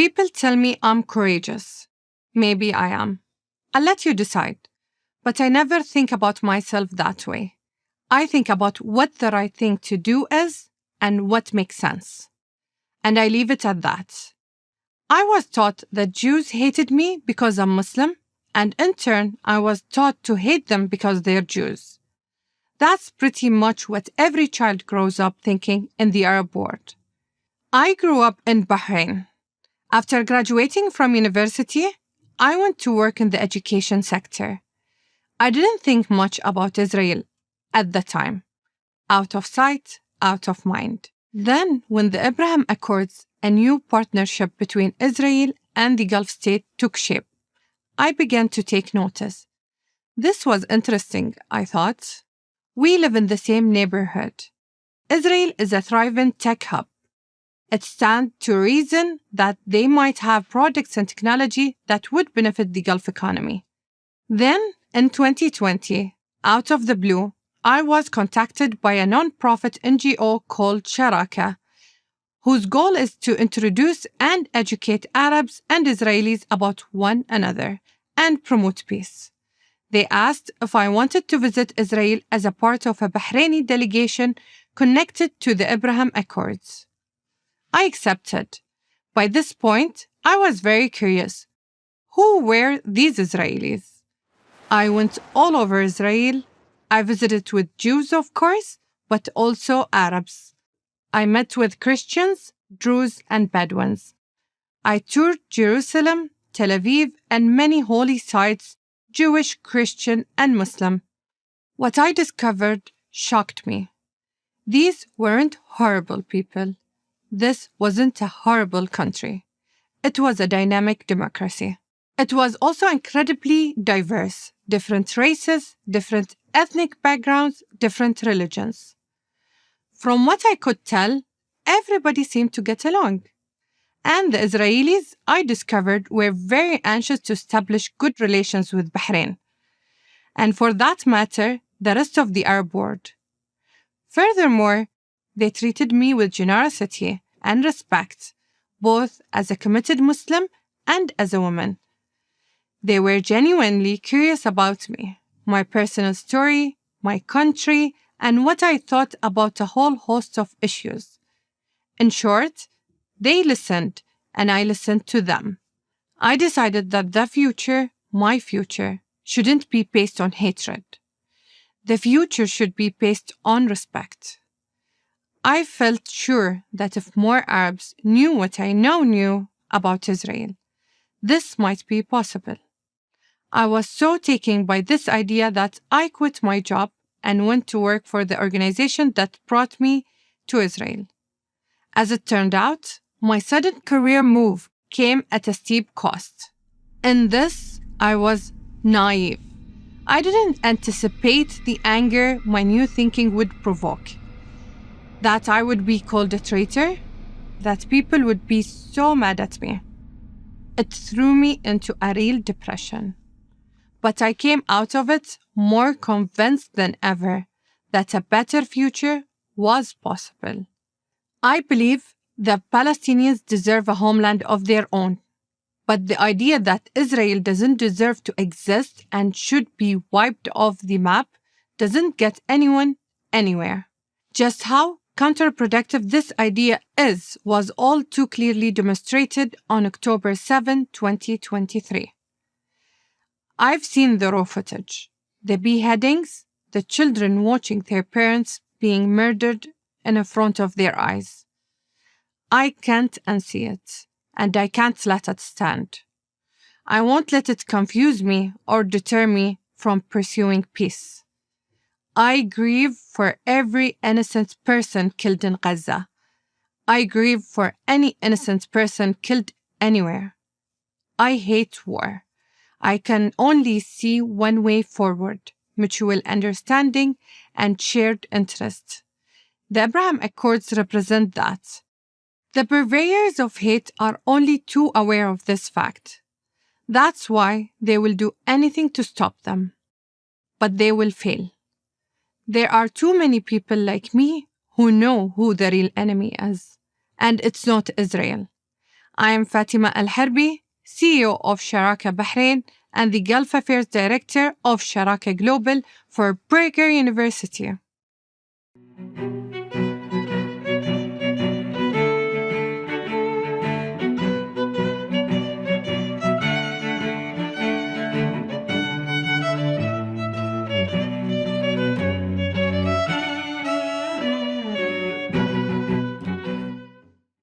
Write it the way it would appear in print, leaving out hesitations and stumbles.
People tell me I'm courageous. Maybe I am. I'll let you decide. But I never think about myself that way. I think about what the right thing to do is and what makes sense. And I leave it at that. I was taught that Jews hated me because I'm Muslim, and in turn, I was taught to hate them because they're Jews. That's pretty much what every child grows up thinking in the Arab world. I grew up in Bahrain. After graduating from university, I went to work in the education sector. I didn't think much about Israel at the time. Out of sight, out of mind. Then, when the Abraham Accords, a new partnership between Israel and the Gulf state, took shape, I began to take notice. This was interesting, I thought. We live in the same neighborhood. Israel is a thriving tech hub. It stands to reason that they might have products and technology that would benefit the Gulf economy. Then, in 2020, out of the blue, I was contacted by a non-profit NGO called Sharaka, whose goal is to introduce and educate Arabs and Israelis about one another and promote peace. They asked if I wanted to visit Israel as a part of a Bahraini delegation connected to the Abraham Accords. I accepted. By this point, I was very curious. Who were these Israelis? I went all over Israel. I visited with Jews, of course, but also Arabs. I met with Christians, Druze, and Bedouins. I toured Jerusalem, Tel Aviv, and many holy sites, Jewish, Christian, and Muslim. What I discovered shocked me. These weren't horrible people. This wasn't a horrible country. It was a dynamic democracy. It was also incredibly diverse, different races, different ethnic backgrounds, different religions. From what I could tell, everybody seemed to get along. And the Israelis, I discovered, were very anxious to establish good relations with Bahrain. And for that matter, the rest of the Arab world. Furthermore, they treated me with generosity and respect, both as a committed Muslim and as a woman. They were genuinely curious about me, my personal story, my country, and what I thought about a whole host of issues. In short, they listened, and I listened to them. I decided that the future, my future, shouldn't be based on hatred. The future should be based on respect. I felt sure that if more Arabs knew what I now knew about Israel, this might be possible. I was so taken by this idea that I quit my job and went to work for the organization that brought me to Israel. As it turned out, my sudden career move came at a steep cost. In this, I was naive. I didn't anticipate the anger my new thinking would provoke. That I would be called a traitor, that people would be so mad at me. It threw me into a real depression. But I came out of it more convinced than ever that a better future was possible. I believe the Palestinians deserve a homeland of their own. But the idea that Israel doesn't deserve to exist and should be wiped off the map doesn't get anyone anywhere. Just how counterproductive this idea was all too clearly demonstrated on October 7, 2023. I've seen the raw footage, the beheadings, the children watching their parents being murdered in front of their eyes. I can't unsee it, and I can't let it stand. I won't let it confuse me or deter me from pursuing peace. I grieve for every innocent person killed in Gaza. I grieve for any innocent person killed anywhere. I hate war. I can only see one way forward: mutual understanding and shared interest. The Abraham Accords represent that. The purveyors of hate are only too aware of this fact. That's why they will do anything to stop them. But they will fail. There are too many people like me who know who the real enemy is, and it's not Israel. I am Fatima Al-Harbi, CEO of Sharaka Bahrain and the Gulf Affairs Director of Sharaka Global for Breaker University.